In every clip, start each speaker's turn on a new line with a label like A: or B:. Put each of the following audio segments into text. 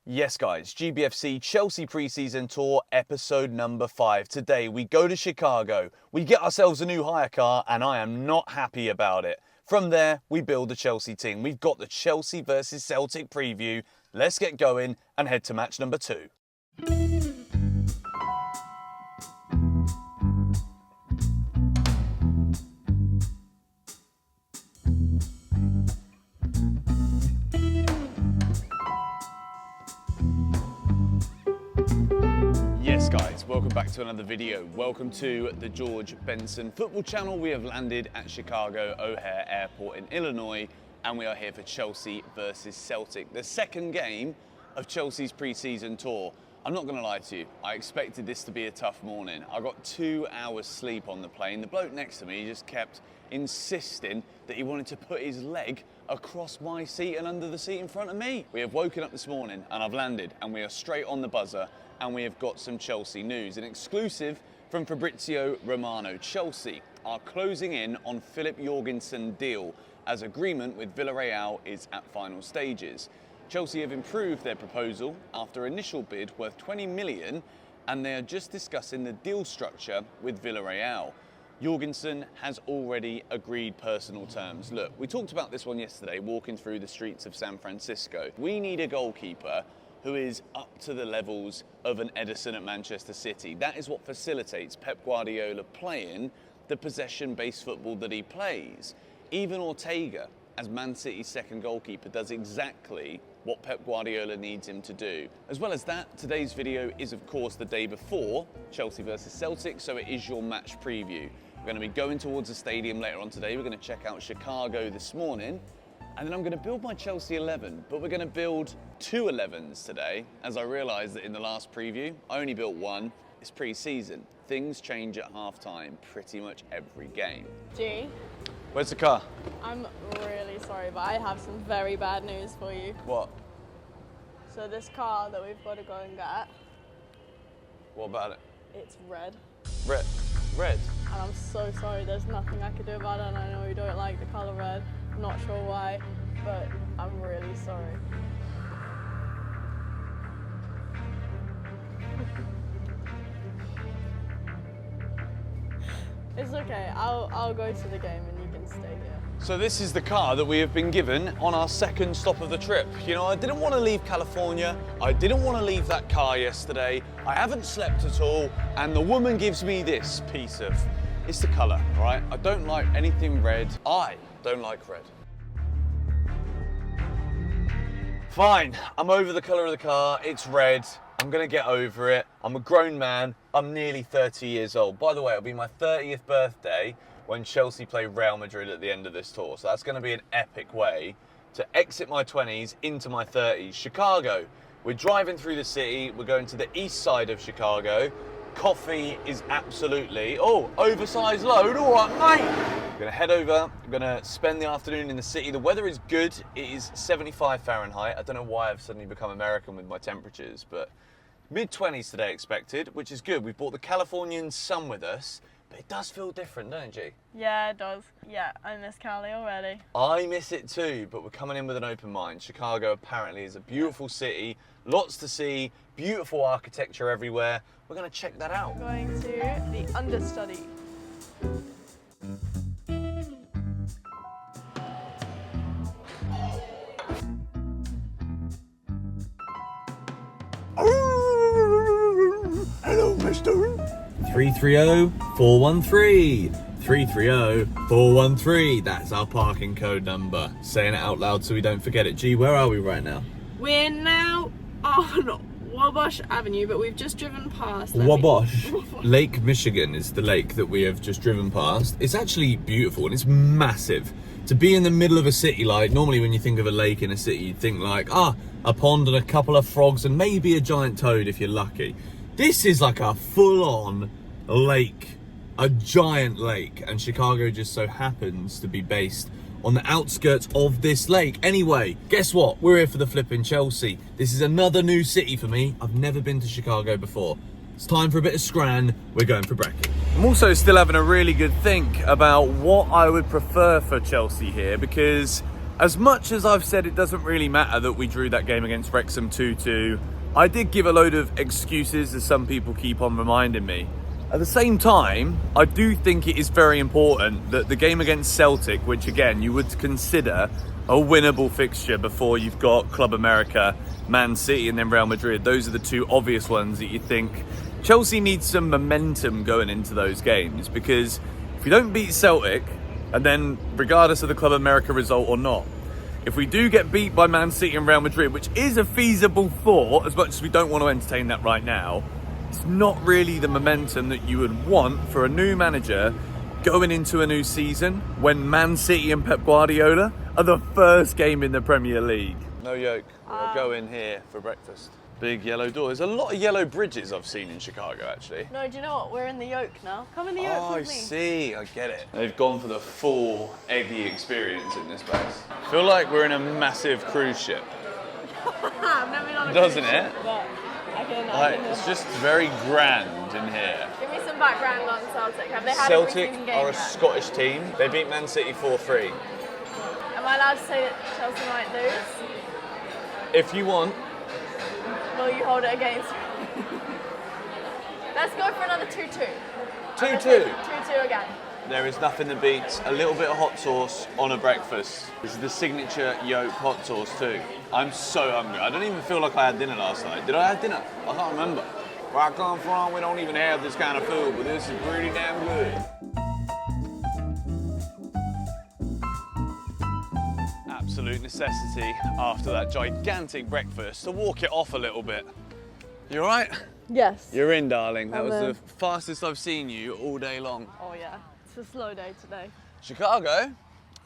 A: Yes guys, GBFC Chelsea pre-season tour episode number 5. Today we go to Chicago, we get ourselves a new hire car and I am not happy about it. From there we build the Chelsea team. We've got the Chelsea versus Celtic preview. Let's get going and head to match number 2. Yes guys, welcome back to another video. Welcome to the George Benson Football Channel. We have landed at Chicago O'Hare Airport in Illinois and we are here for Chelsea versus Celtic, the second game of Chelsea's pre-season tour. I'm not going to lie to you, I expected this to be a tough morning. I got 2 hours sleep on the plane. The bloke next to me just kept insisting that he wanted to put his leg across my seat and under the seat in front of me. We have woken up this morning and I've landed and we are straight on the buzzer and we have got some Chelsea news. An exclusive from Fabrizio Romano. Chelsea are closing in on Philip Jorgensen deal as agreement with Villarreal is at final stages. Chelsea have improved their proposal after initial bid worth 20 million and they are just discussing the deal structure with Villarreal. Jorgensen has already agreed personal terms. Look, we talked about this one yesterday, walking through the streets of San Francisco. We need a goalkeeper who is up to the levels of an Ederson at Manchester City. That is what facilitates Pep Guardiola playing the possession-based football that he plays. Even Ortega, as Man City's second goalkeeper, does exactly what Pep Guardiola needs him to do. As well as that, today's video is of course the day before Chelsea versus Celtic, so it is your match preview. We're going to be going towards the stadium later on today. We're going to check out Chicago this morning. And then I'm going to build my Chelsea 11, but we're going to build 2 11s today, as I realised that in the last preview, I only built 1. It's pre-season. Things change at half-time pretty much every game.
B: G,
A: Where's the car?
B: I'm really sorry, but I have some very bad news for you.
A: What?
B: So this car that we've got to go and get,
A: What about it?
B: it's red.
A: Red. Red?
B: And I'm so sorry, there's nothing I can do about it, and I know you don't like the colour red. I'm not sure why, but I'm really sorry. It's okay, I'll go to the game and you can stay here.
A: So this is the car that we have been given on our second stop of the trip. You know, I didn't want to leave California. I didn't want to leave that car yesterday. I haven't slept at all. And the woman gives me this piece of, it's the colour, all right? I don't like anything red. I don't like red. Fine, I'm over the colour of the car. It's red. I'm going to get over it. I'm a grown man. I'm nearly 30 years old. By the way, it'll be my 30th birthday when Chelsea play Real Madrid at the end of this tour. So that's going to be an epic way to exit my 20s into my 30s. Chicago. We're driving through the city. We're going to the east side of Chicago. Coffee is absolutely, oversized load. All right, mate. I'm going to head over. I'm going to spend the afternoon in the city. The weather is good. It is 75 Fahrenheit. I don't know why I've suddenly become American with my temperatures, but mid-20s today expected, which is good. We've brought the Californian sun with us, but it does feel different, don't it, G?
B: Yeah, it does. Yeah, I miss Cali already.
A: I miss it too, but we're coming in with an open mind. Chicago apparently is a beautiful city, lots to see, beautiful architecture everywhere. We're going to check that out.
B: Going to the understudy.
A: Hello, mister. 330-413. 330-413. That's our parking code number. Saying it out loud so we don't forget it. G, where are we right now?
B: We're now on Wabash Avenue, but we've just driven past.
A: Wabash. Lake Michigan is the lake that we have just driven past. It's actually beautiful and it's massive. To be in the middle of a city, like normally when you think of a lake in a city, you think like, a pond and a couple of frogs and maybe a giant toad if you're lucky. This is like a full-on lake, a giant lake, and Chicago just so happens to be based on the outskirts of this lake. Anyway, guess what? We're here for the flipping Chelsea. This is another new city for me. I've never been to Chicago before. It's time for a bit of scran. We're going for brekkie. I'm also still having a really good think about what I would prefer for Chelsea here, because As much as I've said it doesn't really matter that we drew that game against Wrexham 2-2, I did give a load of excuses, as some people keep on reminding me. At the same time, I do think it is very important that the game against Celtic, which again you would consider a winnable fixture before you've got Club America, Man City and then Real Madrid, those are the two obvious ones that you think Chelsea needs some momentum going into those games, because if you don't beat Celtic, and then regardless of the Club America result or not, if we do get beat by Man City and Real Madrid, which is a feasible thought, as much as we don't want to entertain that right now, it's not really the momentum that you would want for a new manager going into a new season when Man City and Pep Guardiola are the first game in the Premier League. No yoke. We'll go in here for breakfast. Big yellow door. There's a lot of yellow bridges I've seen in Chicago, actually.
B: No, do you know what? We're in the yoke now. Come in the yoke with me.
A: I see. I get it. They've gone for the full eggy experience in this place. I feel like we're in a massive cruise ship.
B: I've never been on a
A: Doesn't
B: cruise
A: it?
B: ship, but I can,
A: It's just very grand in here.
B: Give me some background on Celtic. Have they had
A: Celtic
B: a preseason game
A: are a
B: yet?
A: Scottish team. They beat Man City 4-3.
B: Am I allowed to say that Chelsea might lose?
A: If you want,
B: Will you hold it against me? Let's go for another 2-2.
A: 2-2.
B: 2-2 again.
A: There is nothing that beats a little bit of hot sauce on a breakfast. This is the signature yolk hot sauce too. I'm so hungry. I don't even feel like I had dinner last night. Did I have dinner? I can't remember. Where I come from, we don't even have this kind of food, but this is pretty damn good. Absolute necessity after that gigantic breakfast to walk it off a little bit. You all right?
B: Yes.
A: You're in, darling. That
B: I'm
A: was
B: in.
A: the fastest I've seen you all day long.
B: Oh yeah. It's a slow day today.
A: Chicago,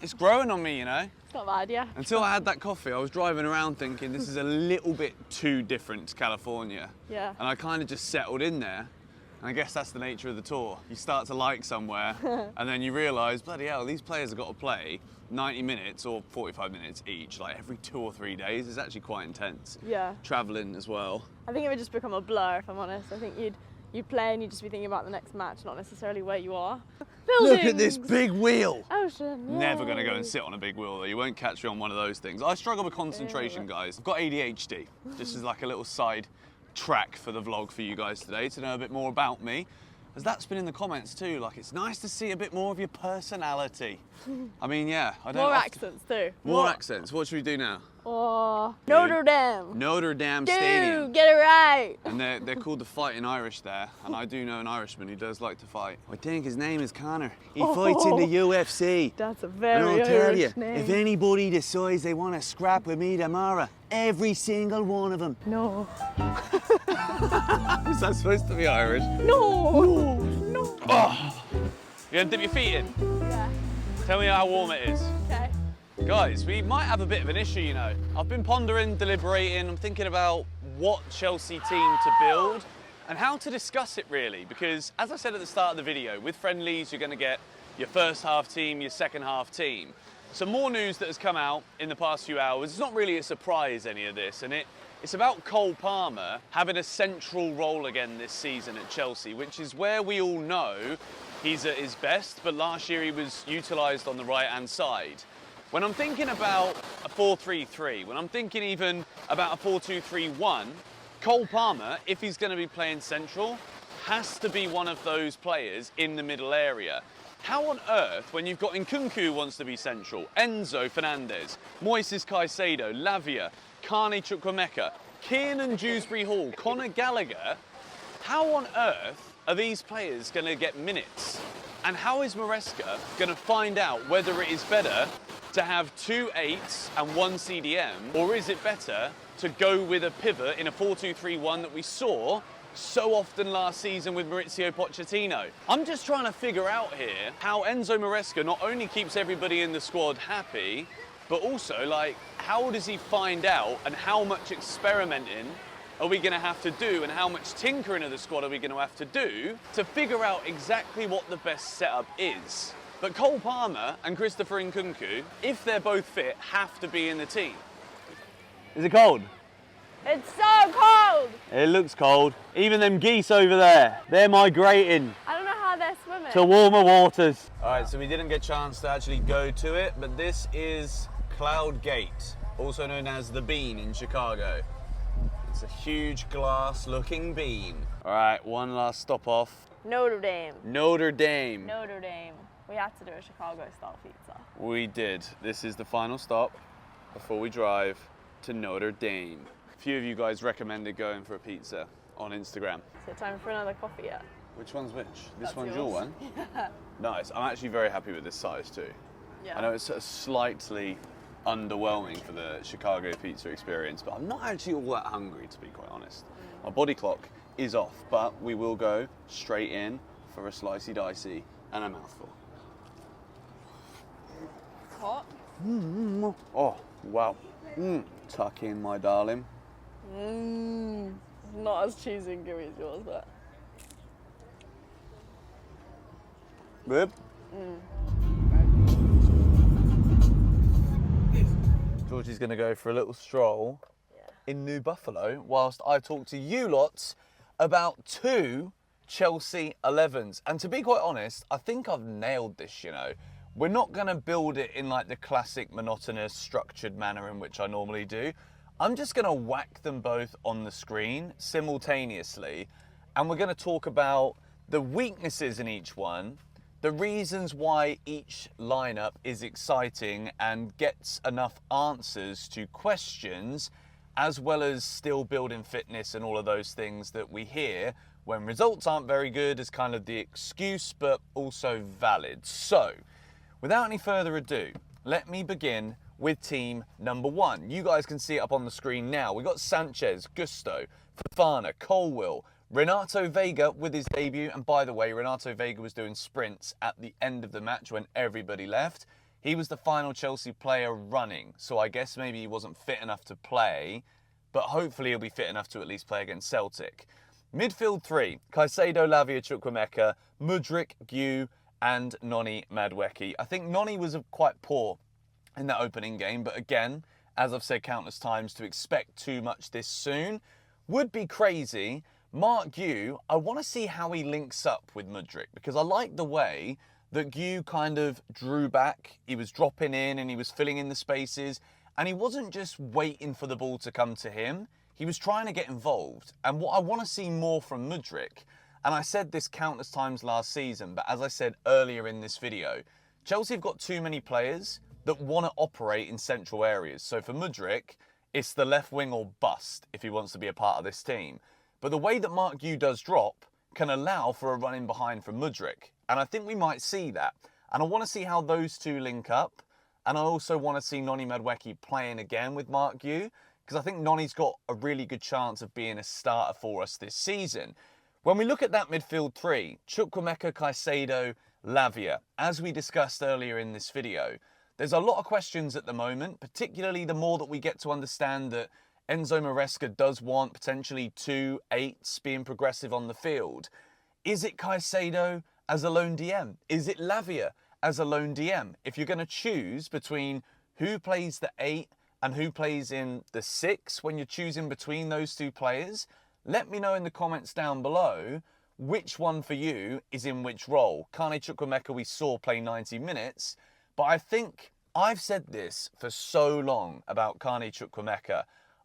A: it's growing on me, you know.
B: It's not bad, yeah.
A: Until I had that coffee, I was driving around thinking this is a little bit too different to California.
B: Yeah.
A: And I kind of just settled in there. And I guess that's the nature of the tour. You start to like somewhere, and then you realise, bloody hell, these players have got to play 90 minutes or 45 minutes each, like every 2 or 3 days. It's actually quite intense.
B: Yeah.
A: Travelling as well.
B: I think it would just become a blur, if I'm honest. I think you'd play and you'd just be thinking about the next match, not necessarily where you are.
A: Look at this big wheel.
B: Ocean.
A: Never going to go
B: yay.
A: and sit on a big wheel though. You won't catch me on one of those things. I struggle with concentration, guys. I've got ADHD. Just as like a little side track for the vlog for you guys today to know a bit more about me. As that's been in the comments too, like it's nice to see a bit more of your personality. I mean, yeah. I don't
B: More
A: often-
B: accents too.
A: More accents. What should we do now?
B: Oh, Notre Dame.
A: Notre Dame
B: Dude,
A: Stadium.
B: get it right.
A: And they're called the Fighting Irish there, and I do know an Irishman who does like to fight. I think his name is Connor. He fights in the UFC.
B: That's a
A: And
B: very
A: I'll tell you,
B: Irish name.
A: if anybody decides they want to scrap with me tomorrow, every single one of them.
B: No.
A: Is that supposed to be Irish?
B: No. No.
A: Oh. You gonna dip your feet in?
B: Yeah.
A: Tell me how warm it is.
B: Okay.
A: Guys, we might have a bit of an issue, you know. I've been pondering, deliberating, I'm thinking about what Chelsea team to build and how to discuss it really, because as I said at the start of the video, with friendlies, you're gonna get your first half team, your second half team. Some more news that has come out in the past few hours. It's not really a surprise, any of this, and it's about Cole Palmer having a central role again this season at Chelsea, which is where we all know he's at his best, but last year he was utilised on the right-hand side. When I'm thinking about a 4-3-3, when I'm thinking even about a 4-2-3-1, Cole Palmer, if he's going to be playing central, has to be one of those players in the middle area. How on earth, when you've got Nkunku who wants to be central, Enzo Fernandez, Moises Caicedo, Lavia, Carney Chukwuemeka, Kiernan Dewsbury-Hall, Conor Gallagher, how on earth are these players going to get minutes? And how is Maresca going to find out whether it is better to have 2 8s and 1 CDM, or is it better to go with a pivot in a 4-2-3-1 that we saw so often last season with Maurizio Pochettino? I'm just trying to figure out here how Enzo Maresca not only keeps everybody in the squad happy, but also, like, how does he find out and how much experimenting are we going to have to do and how much tinkering of the squad are we going to have to do to figure out exactly what the best setup is? But Cole Palmer and Christopher Nkunku, if they're both fit, have to be in the team. Is it cold?
B: It's so cold.
A: It looks cold. Even them geese over there, they're migrating
B: I don't know how they're swimming.
A: to warmer waters. All right, so we didn't get a chance to actually go to it, but this is Cloud Gate, also known as the Bean in Chicago. It's a huge glass-looking bean. All right, one last stop off.
B: Notre Dame.
A: Notre Dame.
B: Notre Dame. We had to do a Chicago-style pizza.
A: We did. This is the final stop before we drive to Notre Dame. A few of you guys recommended going for a pizza on Instagram.
B: Is it time for another coffee yet?
A: Which one's which? This
B: That's
A: one's
B: yours.
A: your one?
B: Yeah.
A: Nice. I'm actually very happy with this size too.
B: Yeah.
A: I know it's slightly underwhelming for the Chicago pizza experience, but I'm not actually all that hungry, to be quite honest. My body clock is off, but we will go straight in for a slicey dicey and a mouthful.
B: Hot.
A: Oh, wow. Tuck in, my darling.
B: Not as cheesy and gooey as yours, but.
A: Babe? Georgie's going to go for a little stroll in New Buffalo whilst I talk to you lots about 2 Chelsea 11s. And to be quite honest, I think I've nailed this, you know. We're not going to build it in like the classic monotonous structured manner in which I normally do. I'm just going to whack them both on the screen simultaneously, and we're going to talk about the weaknesses in each one, the reasons why each lineup is exciting and gets enough answers to questions, as well as still building fitness and all of those things that we hear when results aren't very good as kind of the excuse, but also valid. So, without any further ado, let me begin with team number 1. You guys can see it up on the screen now. We've got Sanchez, Gusto, Fofana, Colwill, Renato Vega with his debut, and by the way, Renato Vega was doing sprints at the end of the match when everybody left. He was the final Chelsea player running, so I guess maybe he wasn't fit enough to play, but hopefully he'll be fit enough to at least play against Celtic. Midfield 3, Caicedo, Lavia, Chukwuemeka, Mudryk, Gu, and Noni Madueke. I think Noni was quite poor in that opening game, but again, as I've said countless times, to expect too much this soon would be crazy. Mark Gu, I want to see how he links up with Mudryk, because I like the way that Gu kind of drew back. He was dropping in and he was filling in the spaces, and he wasn't just waiting for the ball to come to him. He was trying to get involved. And what I want to see more from Mudryk, and I said this countless times last season, but as I said earlier in this video, Chelsea have got too many players that want to operate in central areas. So for Mudryk, it's the left wing or bust if he wants to be a part of this team. But the way that Mark Gu does drop can allow for a run in behind from Mudryk. And I think we might see that. And I want to see how those two link up. And I also want to see Noni Madueke playing again with Mark Gu, because I think Noni's got a really good chance of being a starter for us this season. When we look at that midfield 3, Chukwuemeka, Caicedo, Lavia, as we discussed earlier in this video, there's a lot of questions at the moment, particularly the more that we get to understand that Enzo Maresca does want potentially 2 8s being progressive on the field. Is it Caicedo as a lone DM? Is it Lavia as a lone DM? If you're going to choose between who plays the 8 and who plays in the 6 when you're choosing between those 2 players, let me know in the comments down below which one for you is in which role. Kane Chukwuemeka we saw play 90 minutes, but I think I've said this for so long about Kane Chukwuemeka.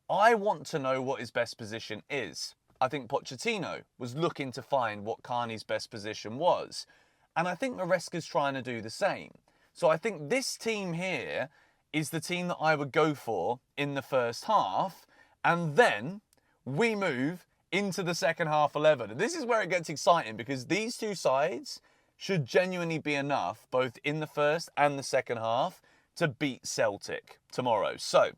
A: I want to know what his best position is. I think Pochettino was looking to find what Kane's best position was. And I think Maresca's trying to do the same. So I think this team here is the team that I would go for in the first half. And then we move into the second half 11. And this is where it gets exciting, because these 2 sides should genuinely be enough, both in the first and the second half, to beat Celtic tomorrow. So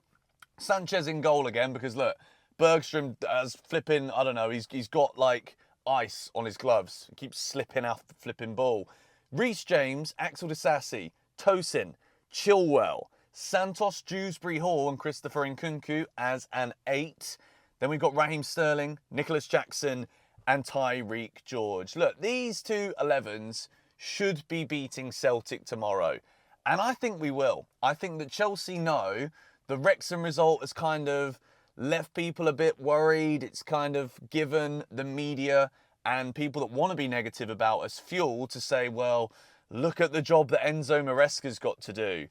A: Sanchez in goal again, because look, Bergstrom has flipping, I don't know, he's got like ice on his gloves. He keeps slipping off the flipping ball. Reece James, Axel Disasi, Tosin, Chilwell, Santos, Dewsbury Hall and Christopher Nkunku as an 8. Then we've got Raheem Sterling, Nicholas Jackson and Tyreek George. Look, these 2 11s should be beating Celtic tomorrow. And I think we will. I think that Chelsea know the Wrexham result has kind of left people a bit worried. It's kind of given the media and people that want to be negative about us fuel to say, well, look at the job that Enzo Maresca's got to do.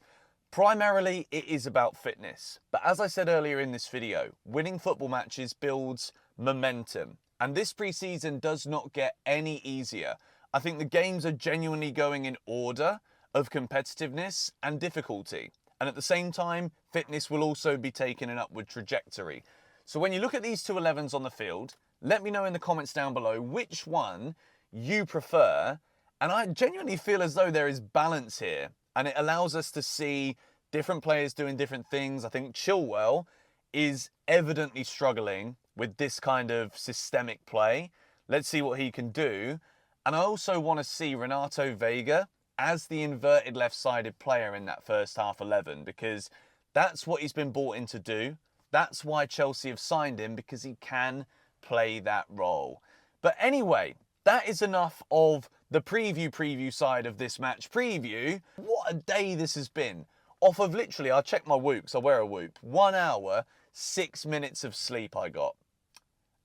A: Primarily, it is about fitness. But as I said earlier in this video, winning football matches builds momentum. And this pre-season does not get any easier. I think the games are genuinely going in order of competitiveness and difficulty. And at the same time, fitness will also be taking an upward trajectory. So when you look at these two 11s on the field, let me know in the comments down below which one you prefer. And I genuinely feel as though there is balance here. And it allows us to see different players doing different things. I think Chilwell is evidently struggling with this kind of systemic play. Let's see what he can do. And I also want to see Renato Vega as the inverted left-sided player in that first half 11, because that's what he's been brought in to do. That's why Chelsea have signed him, because he can play that role. But anyway, that is enough of the preview side of this match preview. What a day this has been. Off of literally, I checked my Whoop, because I wear a Whoop, 1 hour, 6 minutes of sleep I got.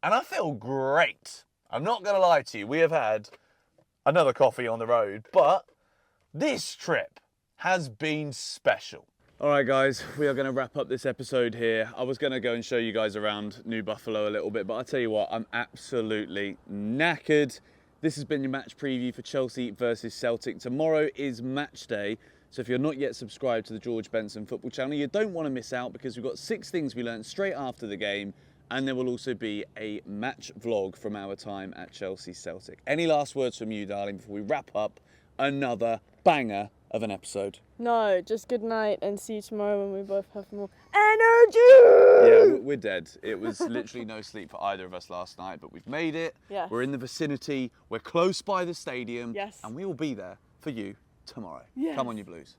A: And I feel great. I'm not going to lie to you. We have had another coffee on the road, but this trip has been special. All right, guys, we are going to wrap up this episode here. I was going to go and show you guys around New Buffalo a little bit, but I tell you what, I'm absolutely knackered. This has been your match preview for Chelsea versus Celtic. Tomorrow is match day. So if you're not yet subscribed to the George Benson football channel, you don't want to miss out, because we've got 6 things we learned straight after the game. And there will also be a match vlog from our time at Chelsea Celtic. Any last words from you, darling, before we wrap up another banger of an episode?
B: No, just good night and see you tomorrow when we both have more energy.
A: Yeah, we're dead. It was literally no sleep for either of us last night, but we've made it.
B: Yes.
A: We're in the vicinity. We're close by the stadium.
B: Yes.
A: And we will be there for you tomorrow.
B: Yes.
A: Come on, you Blues.